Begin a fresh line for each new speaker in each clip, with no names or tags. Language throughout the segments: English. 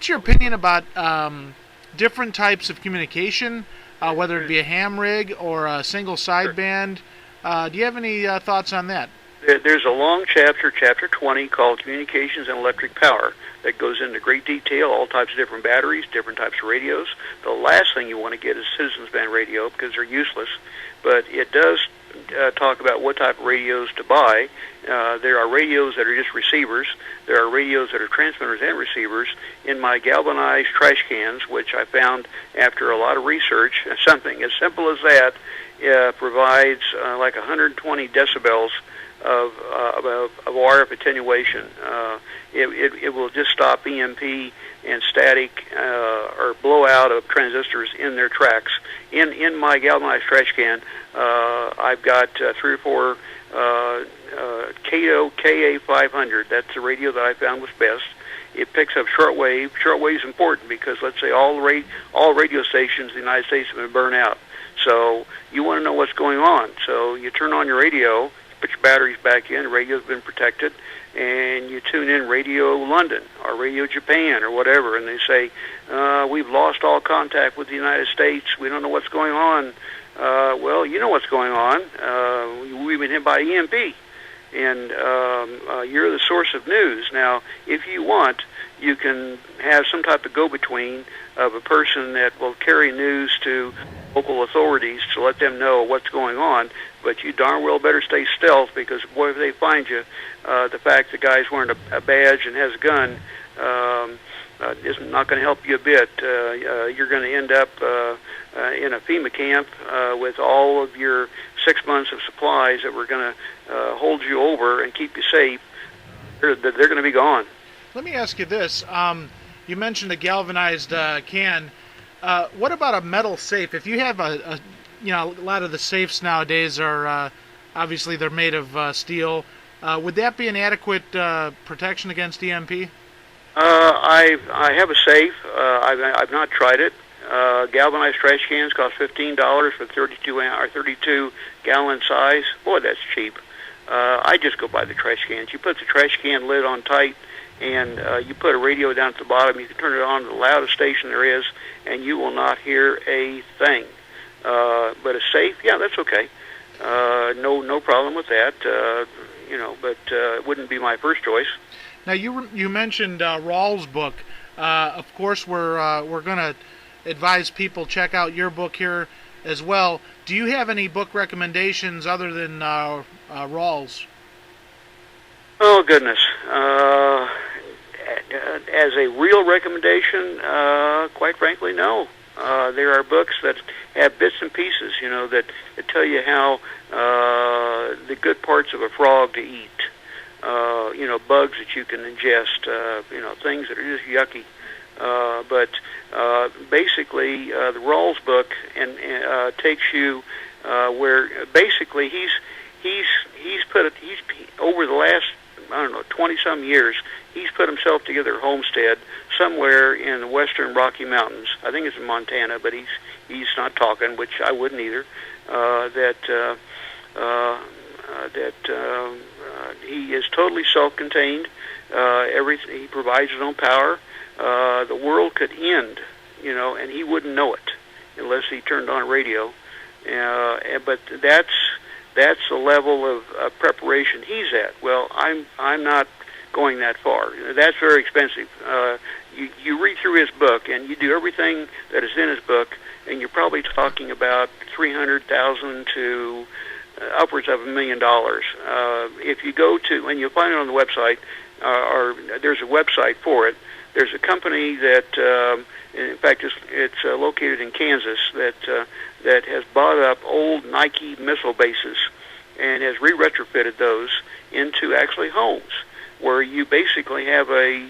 what's your opinion about different types of communication, whether it be a ham rig or a single sideband? Do you have any thoughts on that?
There's a long chapter, chapter 20, called Communications and Electric Power, that goes into great detail, all types of different batteries, different types of radios. The last thing you want to get is citizens band radio because they're useless, but it does talk about what type of radios to buy. There are radios that are just receivers. There are radios that are transmitters and receivers. In my galvanized trash cans, which I found after a lot of research, something as simple as that provides like 120 decibels of RF attenuation. It will just stop EMP and static or blowout of transistors in their tracks. In my galvanized trash can, I've got 3 or 4 Cato KA500. That's the radio that I found was best. It picks up shortwave. Shortwave is important because, let's say, all radio stations in the United States have been burned out. So you want to know what's going on. So you turn on your radio, put your batteries back in, the radio's been protected, and you tune in Radio London or Radio Japan or whatever, and they say, we've lost all contact with the United States. We don't know what's going on. Well, you know what's going on. We've been hit by EMP, and you're the source of news. Now, if you want, you can have some type of go-between of a person that will carry news to local authorities to let them know what's going on, but you darn well better stay stealth, because, boy, if they find you, the fact the guy's wearing a badge and has a gun is not going to help you a bit. You're going to end up in a FEMA camp with all of your 6 months of supplies that were going to hold you over and keep you safe. They're going to be gone.
Let me ask you this. You mentioned a galvanized can. What about a metal safe? If you have a lot of the safes nowadays are obviously they're made of steel. Would that be an adequate protection against EMP?
I have a safe. I've not tried it. Galvanized trash cans cost $15 for 32 gallon size. Boy, that's cheap. I just go buy the trash cans. You put the trash can lid on tight, and you put a radio down at the bottom. You can turn it on to the loudest station there is, and you will not hear a thing. But a safe, yeah, that's okay. No problem with that. But it wouldn't be my first choice.
Now you mentioned Rawls' book. Of course, we're going to advise people check out your book here as well. Do you have any book recommendations other than Rawls'?
Oh goodness. As a real recommendation, quite frankly, no. There are books that have bits and pieces, that tell you how the good parts of a frog to eat. Bugs that you can ingest, things that are just yucky. But basically, the Rawls book takes you where basically he's over the last 20-some years, he's put himself together a homestead somewhere in the western Rocky Mountains. I think it's in Montana, but he's not talking, which I wouldn't either. He is totally self-contained. Everything, he provides his own power. The world could end, and he wouldn't know it unless he turned on radio. But that's the level of preparation he's at. Well, I'm not going that far. That's very expensive. You read through his book and you do everything that is in his book, and you're probably talking about $300,000 to upwards of $1 million. If you go to, and you'll find it on the website, or there's a website for it. There's a company that, in fact, it's located in Kansas that has bought up old Nike missile bases and has re-retrofitted those into actually homes, where you basically have a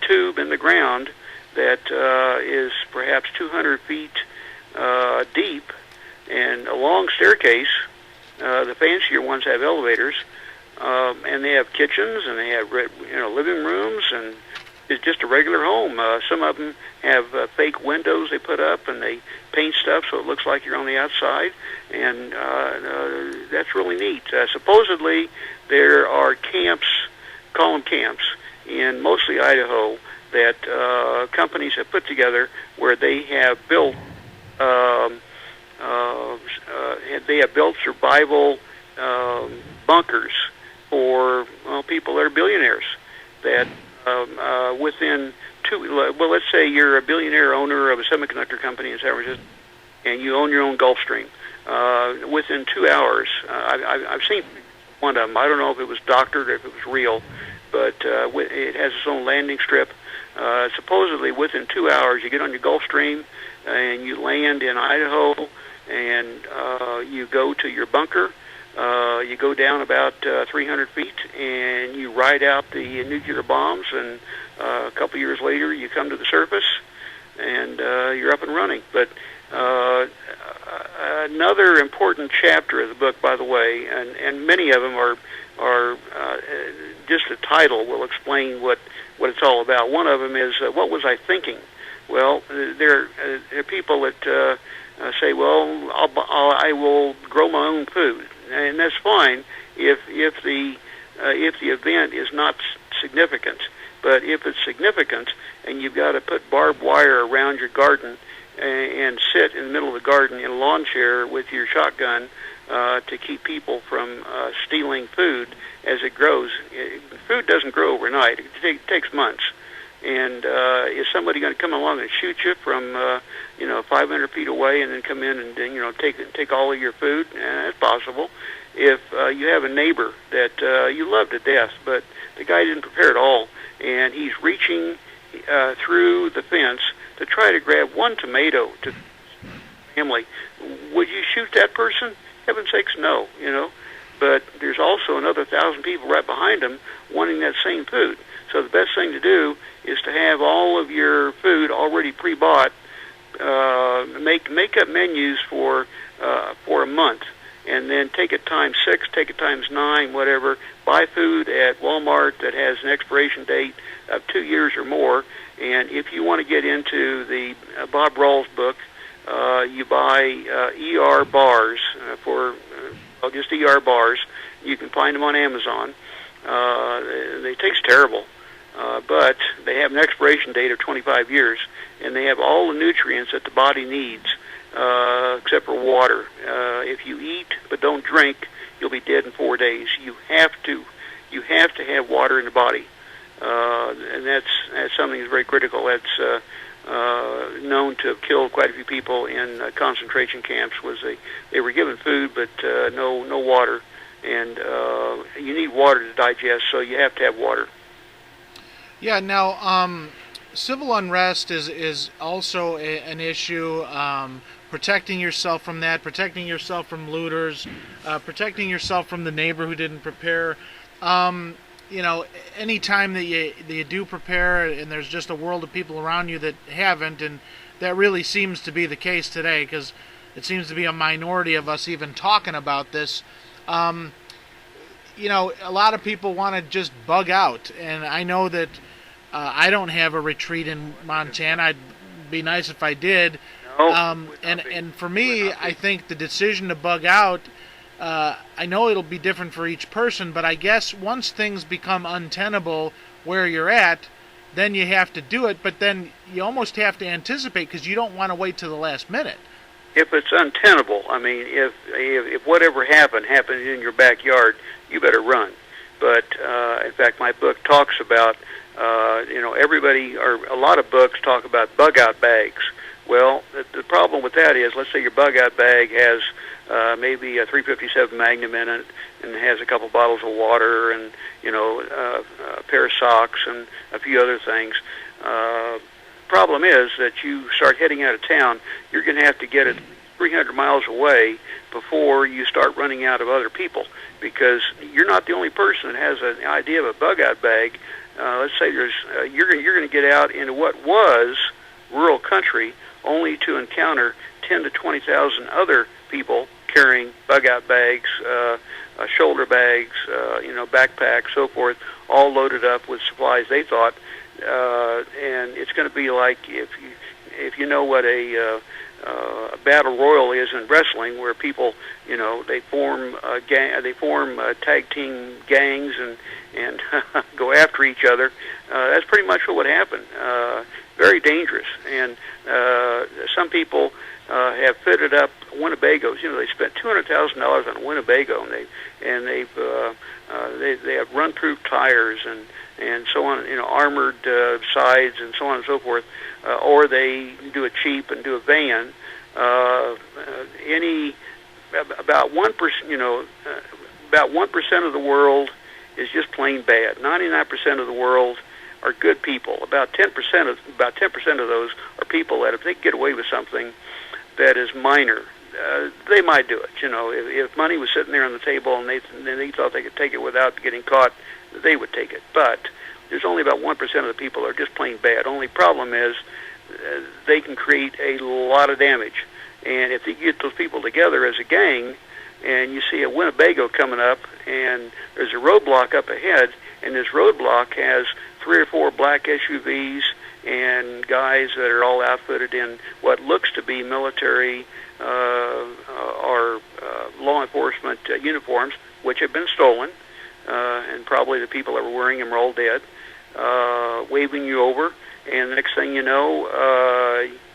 tube in the ground that is perhaps 200 feet deep and a long staircase. The fancier ones have elevators, and they have kitchens, and they have living rooms, and it's just a regular home. Some of them have fake windows they put up, and they paint stuff so it looks like you're on the outside, and that's really neat. Supposedly, there are camps, call them camps, in mostly Idaho that companies have put together where they have built um, survival bunkers for people that are billionaires. That within let's say you're a billionaire owner of a semiconductor company in San Francisco, and you own your own Gulfstream. Within 2 hours, I've seen one of them. I don't know if it was doctored or if it was real, but it has its own landing strip. Supposedly, within 2 hours, you get on your Gulfstream and you land in Idaho, and you go to your bunker. You go down about 300 feet, and you ride out the nuclear bombs, and a couple years later, you come to the surface, and you're up and running. But another important chapter of the book, by the way, and many of them are just the title will explain what it's all about. One of them is what was I thinking? Well, there are people that say, well, I will grow my own food, and that's fine if the event is not significant. But if it's significant, and you've got to put barbed wire around your garden and sit in the middle of the garden in a lawn chair with your shotgun to keep people from stealing food as it grows. Food doesn't grow overnight. It takes months. And is somebody going to come along and shoot you from 500 feet away and then come in and take all of your food? That's possible. If you have a neighbor that you love to death, but the guy didn't prepare at all, and he's reaching through the fence to try to grab one tomato to family, would you shoot that person? Heaven's sakes, no. But there's also another 1,000 people right behind him wanting that same food. So the best thing to do is to have all of your food already pre-bought. Make up menus for a month, and then take it times 6, take it times 9, whatever. Buy food at Walmart that has an expiration date of 2 years or more. And if you want to get into the Bob Rawls book, you buy ER bars just ER bars. You can find them on Amazon. They taste terrible, but they have an expiration date of 25 years, and they have all the nutrients that the body needs, except for water. If you eat but don't drink, you'll be dead in 4 days. You have to have water in the body, and that's something that's very critical. That's known to have killed quite a few people in concentration camps. They were given food but no water, and you need water to digest, so you have to have water.
Yeah. Now, civil unrest is also an issue. Protecting yourself from that, protecting yourself from looters, protecting yourself from the neighbor who didn't prepare. Any time that you do prepare, and there's just a world of people around you that haven't, and that really seems to be the case today, because it seems to be a minority of us even talking about this. A lot of people want to just bug out, and I know that I don't have a retreat in Montana. It'd be nice if I did. And for me, I think the decision to bug out, I know it'll be different for each person, but I guess once things become untenable where you're at, then you have to do it, but then you almost have to anticipate, because you don't want to wait till the last minute.
If it's untenable, I mean, if whatever happened in your backyard, you better run. But in fact, my book talks about, everybody, or a lot of books talk about bug-out bags. Well, the problem with that is, let's say your bug-out bag has maybe a 357 Magnum in it, and has a couple bottles of water, and a pair of socks, and a few other things. Problem is that you start heading out of town, you're going to have to get it 300 miles away before you start running out of other people, because you're not the only person that has an idea of a bug-out bag. Let's say you're going to get out into what was rural country, only to encounter 10 to 20,000 other people carrying bug-out bags, shoulder bags, backpacks, so forth, all loaded up with supplies they thought. And it's going to be like if you know what a battle royal is in wrestling, where people, they form tag team gangs and go after each other. That's pretty much what would happen. Very dangerous. And some people have fitted up Winnebagos. They spent $200,000 on a Winnebago, and they have run-proof tires and so on, armored sides and so on and so forth. Or they do a cheap and do a van. About 1%, about 1% of the world is just plain bad. 99% of the world are good people. About 10% of those are people that if they get away with something that is minor, they might do it. If money was sitting there on the table and they thought they could take it without getting caught, they would take it. But there's only about 1% of the people that are just plain bad. Only problem is they can create a lot of damage. And if you get those people together as a gang, and you see a Winnebago coming up, and there's a roadblock up ahead, and this roadblock has 3 or 4 black SUVs and guys that are all outfitted in what looks to be military or law enforcement uniforms, which have been stolen, and probably the people that were wearing them are all dead, waving you over, and the next thing you know,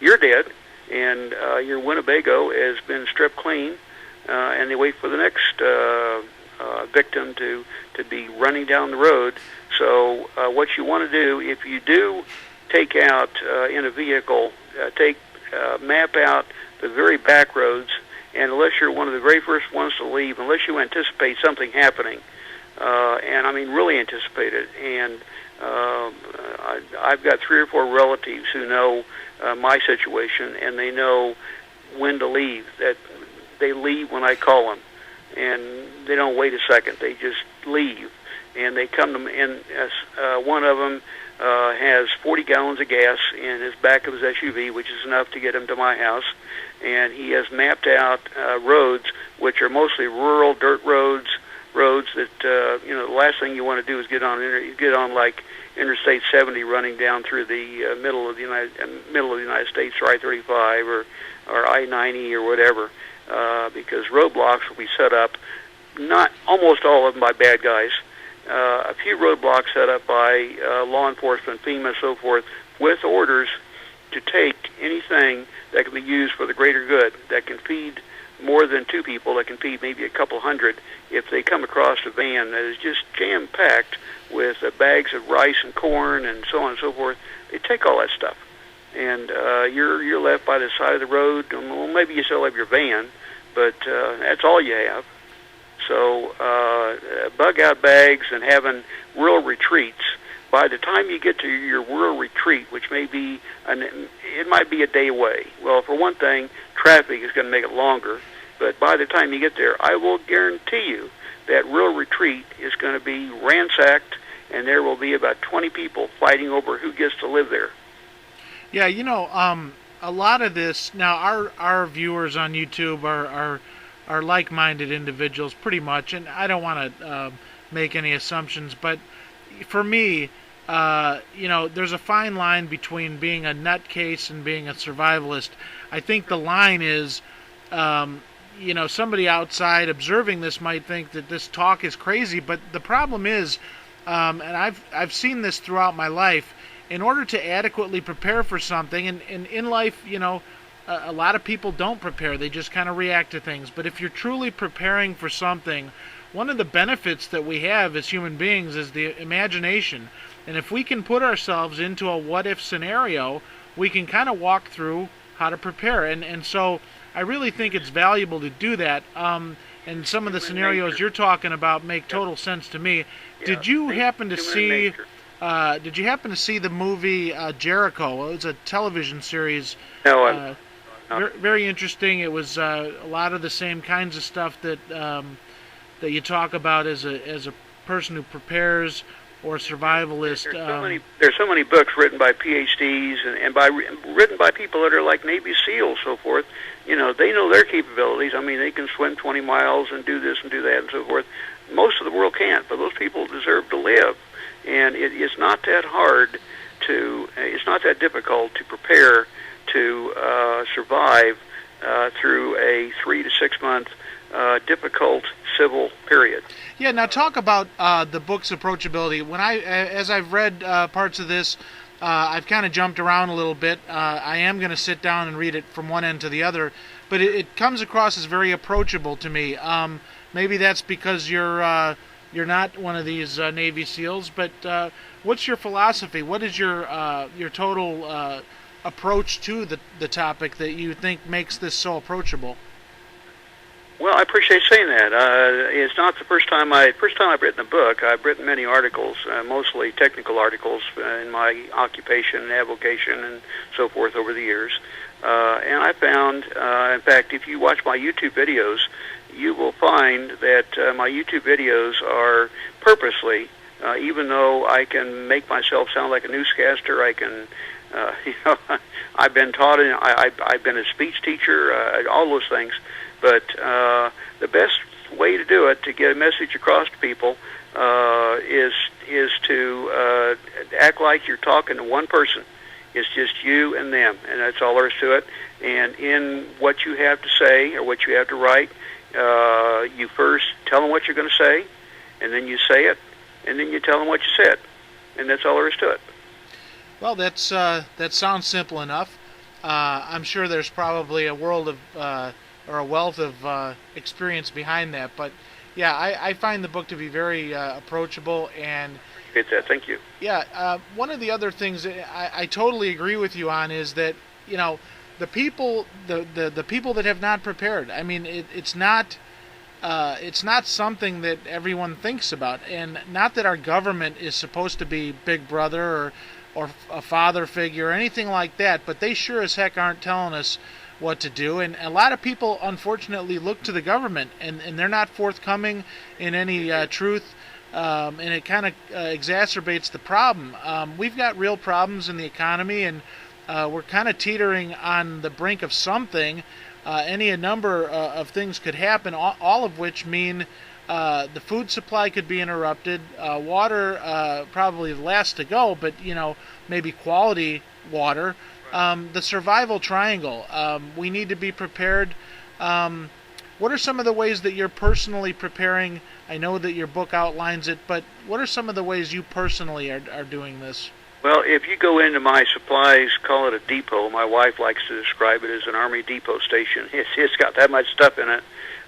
you're dead, and your Winnebago has been stripped clean, and they wait for the next victim to be running down the road. So what you want to do, if you do take out in a vehicle, map out the very back roads, and unless you're one of the very first ones to leave, unless you anticipate something happening, and I mean really anticipate it, and I've got 3 or 4 relatives who know my situation, and they know when to leave, that they leave when I call them, and they don't wait a second, they just leave, and they come to me, and one of them has 40 gallons of gas in his back of his SUV, which is enough to get him to my house, and he has mapped out roads, which are mostly rural dirt roads that the last thing you want to do is get on like Interstate 70 running down through the middle of the United States, or I-35 or I-90 or whatever, because roadblocks will be set up, not almost all of them by bad guys, a few roadblocks set up by law enforcement, FEMA, so forth, with orders to take anything that can be used for the greater good, that can feed more than 2 people, that can feed maybe a couple hundred. If they come across a van that is just jam-packed with bags of rice and corn and so on and so forth, they take all that stuff. And you're left by the side of the road. Well, maybe you still have your van, but that's all you have. So bug-out bags and having rural retreats. By the time you get to your rural retreat, which may be, it might be a day away. Well, for one thing, traffic is going to make it longer. But by the time you get there, I will guarantee you that rural retreat is going to be ransacked, and there will be about 20 people fighting over who gets to live there.
Yeah, a lot of this now. Our viewers on YouTube are like-minded individuals, pretty much, and I don't want to make any assumptions, but for me, there's a fine line between being a nutcase and being a survivalist. I think the line is, somebody outside observing this might think that this talk is crazy, but the problem is, and I've seen this throughout my life, in order to adequately prepare for something, and in life, a lot of people don't prepare, they just kind of react to things. But if you're truly preparing for something, one of the benefits that we have as human beings is the imagination. And if we can put ourselves into a what-if scenario, we can kind of walk through how to prepare. And so I really think it's valuable to do that. And some of the scenarios you're talking about make total sense to me. Did you happen to see the movie Jericho? It was a television series.
No,
very interesting. It was a lot of the same kinds of stuff that you talk about as a person who prepares or survivalist.
There's so many books written by PhDs and written by people that are like Navy SEALs, so forth. They know their capabilities. I mean, they can swim 20 miles and do this and do that and so forth. Most of the world can't, but those people deserve to live. And it's not that hard it's not that difficult to prepare to survive through a 3 to 6 month difficult civil period.
Yeah, now talk about the book's approachability. As I've read parts of this, I've kind of jumped around a little bit. I am going to sit down and read it from one end to the other, but it comes across as very approachable to me. Maybe that's because you're not one of these Navy SEALs, but what's your philosophy? What is your total approach to the topic that you think makes this so approachable?
Well, I appreciate saying that. It's not the first time I've written a book. I've written many articles, mostly technical articles in my occupation and avocation and so forth over the years. And I found, in fact, if you watch my YouTube videos, you will find that my YouTube videos are purposely, even though I can make myself sound like a newscaster, I can, I've been taught, I've been a speech teacher, all those things. But the best way to do it, to get a message across to people, is to act like you're talking to one person. It's just you and them, and that's all there is to it. And in what you have to say or what you have to write, you first tell them what you're going to say, and then you say it, and then you tell them what you said, and that's all there is to it.
Well, that sounds simple enough. I'm sure there's probably a world of or a wealth of experience behind that. But yeah, I find the book to be very approachable. And
appreciate that. Thank you.
Yeah, one of the other things I totally agree with you on is that, you know, the people that have not prepared. I mean, it's not something that everyone thinks about, and not that our government is supposed to be Big Brother or a father figure or anything like that, but they sure as heck aren't telling us what to do. And a lot of people, unfortunately, look to the government, and they're not forthcoming in any truth, and it kind of exacerbates the problem. We've got real problems in the economy, and we're kind of teetering on the brink of something. A number of things could happen, all of which mean the food supply could be interrupted, water probably last to go, but maybe quality water. The survival triangle. We need to be prepared. What are some of the ways that you're personally preparing? I know that your book outlines it, but what are some of the ways you personally are doing this?
Well, if you go into my supplies, call it a depot. My wife likes to describe it as an Army depot station. It's got that much stuff in it.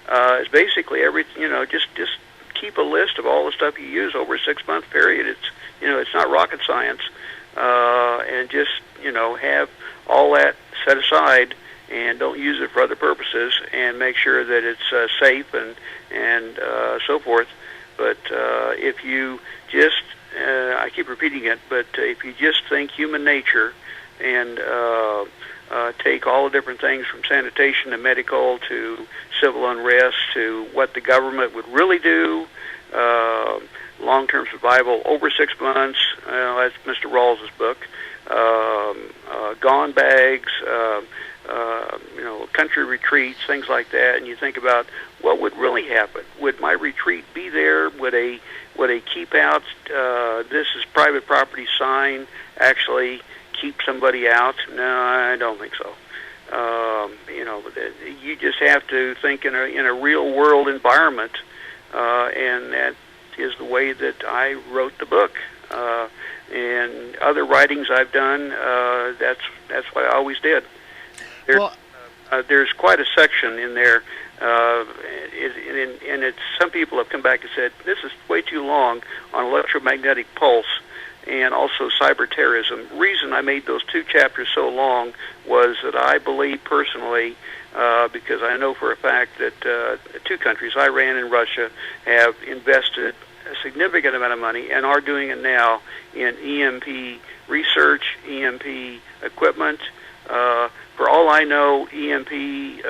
It's basically everything. Just keep a list of all the stuff you use over a 6-month period. It's not rocket science, and just have all that set aside and don't use it for other purposes, and make sure that it's safe and so forth. But if you just I keep repeating it, but if you just think human nature and take all the different things from sanitation to medical to civil unrest to what the government would really do, long-term survival over 6 months, that's Mr. Rawls's book, gone bags, country retreats, things like that, and you think about what would really happen. Would my retreat be there? Would a keep out, this is private property sign actually keep somebody out? No, I don't think so. You just have to think in a real world environment, and that is the way that I wrote the book. And other writings I've done, that's what I always did. There's quite a section in there, and it's some people have come back and said this is way too long on electromagnetic pulse and also cyber terrorism. Reason I made those 2 chapters so long was that I believe personally, because I know for a fact that 2 countries, Iran and Russia, have invested a significant amount of money and are doing it now in EMP research, EMP equipment. For all I know, EMP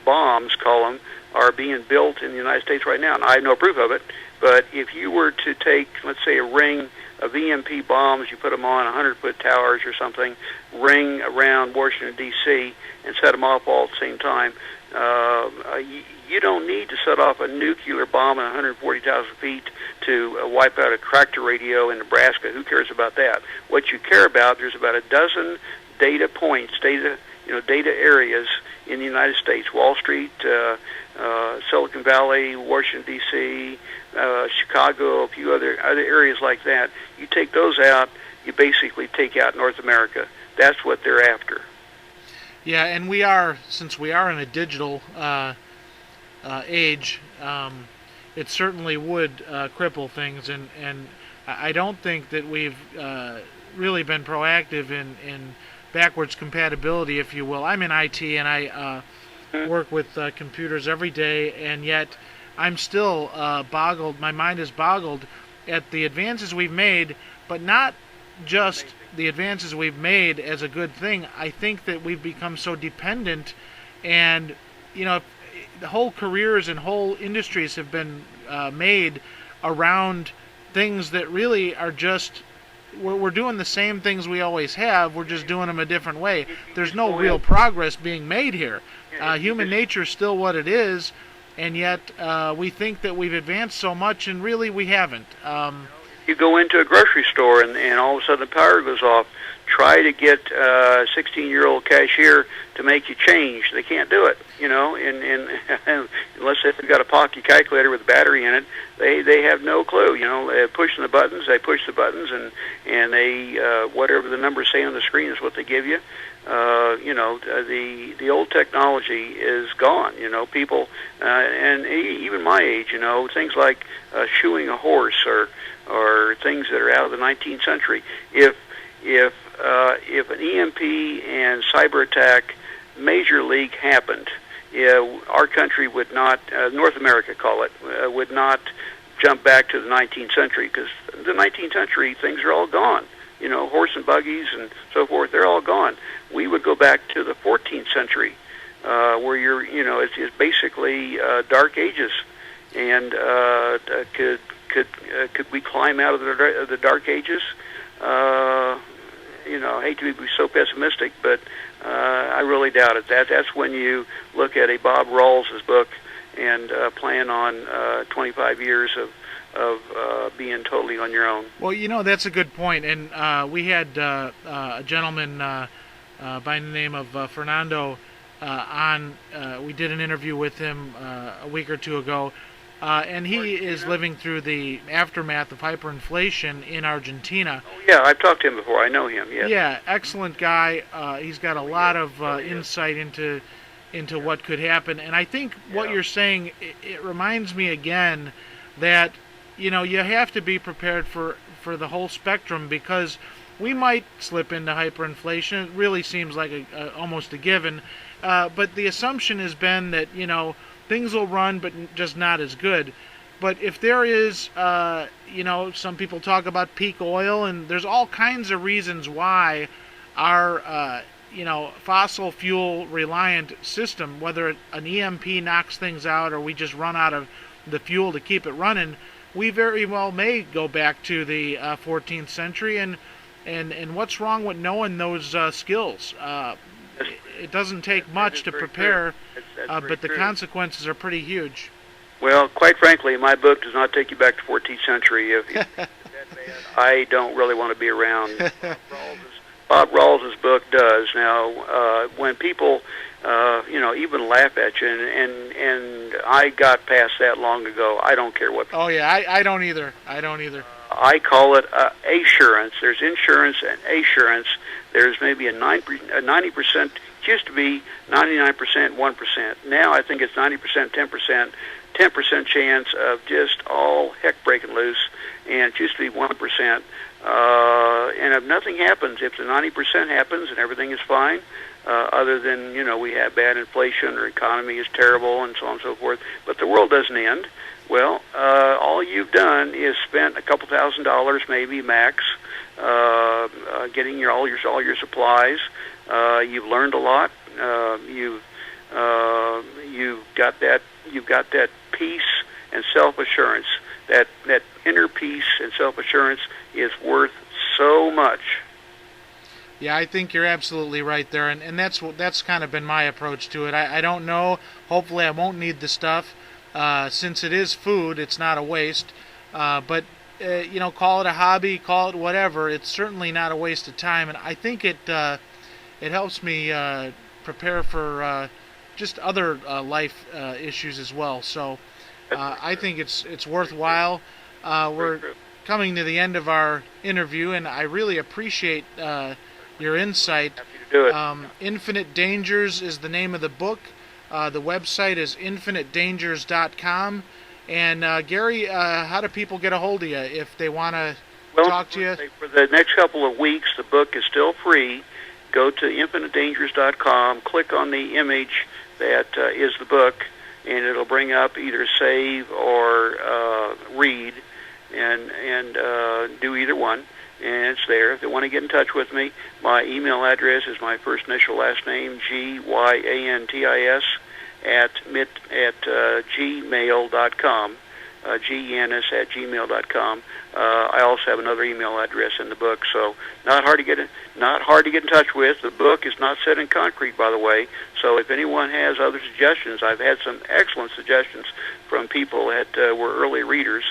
bombs, call them, are being built in the United States right now. And I have no proof of it, but if you were to take, let's say, a ring of EMP bombs, you put them on 100-foot towers or something, ring around Washington, D.C., and set them off all at the same time, you don't need to set off a nuclear bomb at 140,000 feet to wipe out a tractor radio in Nebraska. Who cares about that? What you care about, there's about a dozen data points, data data areas in the United States: Wall Street, Silicon Valley, Washington D.C., Chicago, a few other areas like that. You take those out, you basically take out North America. That's what they're after.
Yeah, and since we are in a digital age, it certainly would cripple things, and I don't think that we've really been proactive in backwards compatibility, if you will. I'm in IT, and I work with computers every day, and yet I'm still boggled. My mind is boggled at the advances we've made, but not just the advances we've made as a good thing. I think that we've become so dependent, and the whole careers and whole industries have been made around things that really are just we're doing the same things we always have. We're just doing them a different way. There's no real progress being made here. Human nature is still what it is, and yet we think that we've advanced so much, and really we haven't.
You go into a grocery store, and all of a sudden the power goes off. Try to get a 16-year-old cashier to make you change. They can't do it, and unless they've got a pocket calculator with a battery in it, they have no clue. They're pushing the buttons. They push the buttons, and they whatever the numbers say on the screen is what they give you. The old technology is gone. People, and even my age, things like shoeing a horse or things that are out of the 19th century. If an EMP and cyber attack major league happened, our country would not, North America call it, would not jump back to the 19th century, because the 19th century things are all gone. Horse and buggies and so forth, they're all gone. We would go back to the 14th century, where it's basically dark ages, and could we climb out of the dark ages? I hate to be so pessimistic, but I really doubt it. That's when you look at a Bob Rawls's book and plan on 25 years of being totally on your own.
Well, that's a good point. And we had a gentleman by the name of Fernando on. We did an interview with him a week or two ago. And he is living through the aftermath of hyperinflation in Argentina.
Oh, yeah, I've talked to him before. I know him, yes.
Yeah, excellent guy. He's got a lot of insight into what could happen. And I think what you're saying, it reminds me again that, you have to be prepared for the whole spectrum, because we might slip into hyperinflation. It really seems like almost a given. But the assumption has been that, things will run, but just not as good. But if there is, some people talk about peak oil, and there's all kinds of reasons why our, fossil fuel reliant system, whether an EMP knocks things out or we just run out of the fuel to keep it running, we very well may go back to the 14th century. And what's wrong with knowing those skills? It doesn't take much to prepare, but the consequences are pretty huge.
Well, quite frankly, my book does not take you back to 14th century. If that bad, I don't really want to be around. Bob Rawls's book does. Now, when people, even laugh at you, and I got past that long ago. I don't care what.
Oh yeah, I don't either.
I call it assurance. There's insurance and assurance. There's maybe a 90%. It used to be 99%, 1%. Now I think it's 90%, 10%. 10% chance of just all heck breaking loose, and it used to be 1%. And if nothing happens, if the 90% happens and everything is fine, other than, we have bad inflation or economy is terrible and so on and so forth, but the world doesn't end. Well, all you've done is spent a couple $1,000s, maybe max, getting all your supplies. You've learned a lot. You've got that peace and self-assurance. That inner peace and self-assurance is worth so much.
Yeah, I think you're absolutely right there, and that's kind of been my approach to it. I don't know. Hopefully, I won't need the stuff. Since it is food, it's not a waste. But call it a hobby, call it whatever. It's certainly not a waste of time, and I think it helps me prepare for just other life issues as well. So I think it's worthwhile. We're coming to the end of our interview, and I really appreciate your insight.
Happy to do it.
Infinite Dangers is the name of the book. The website is infinitedangers.com. And Gary, how do people get a hold of you if they want to talk to you?
For the next couple of weeks, the book is still free. Go to infinitedangers.com, click on the image that is the book, and it'll bring up either save or read, and do either one. And it's there. If they want to get in touch with me, my email address is my first initial last name, Gyantis, at gmail.com, gyantis@gmail.com. I also have another email address in the book, so not hard to get in touch with. The book is not set in concrete, by the way. So if anyone has other suggestions, I've had some excellent suggestions from people that were early readers.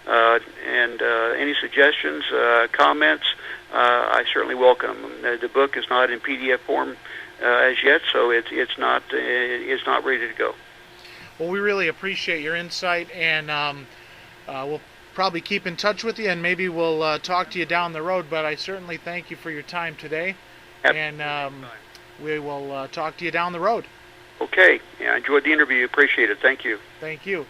And any suggestions, comments, I certainly welcome them. The book is not in PDF form as yet, so it's not ready to go.
Well, we really appreciate your insight, and we'll probably keep in touch with you, and maybe we'll talk to you down the road. But I certainly thank you for your time today, and we will talk to you down the road.
Okay. Yeah, I enjoyed the interview. Appreciate it. Thank you.
Thank you.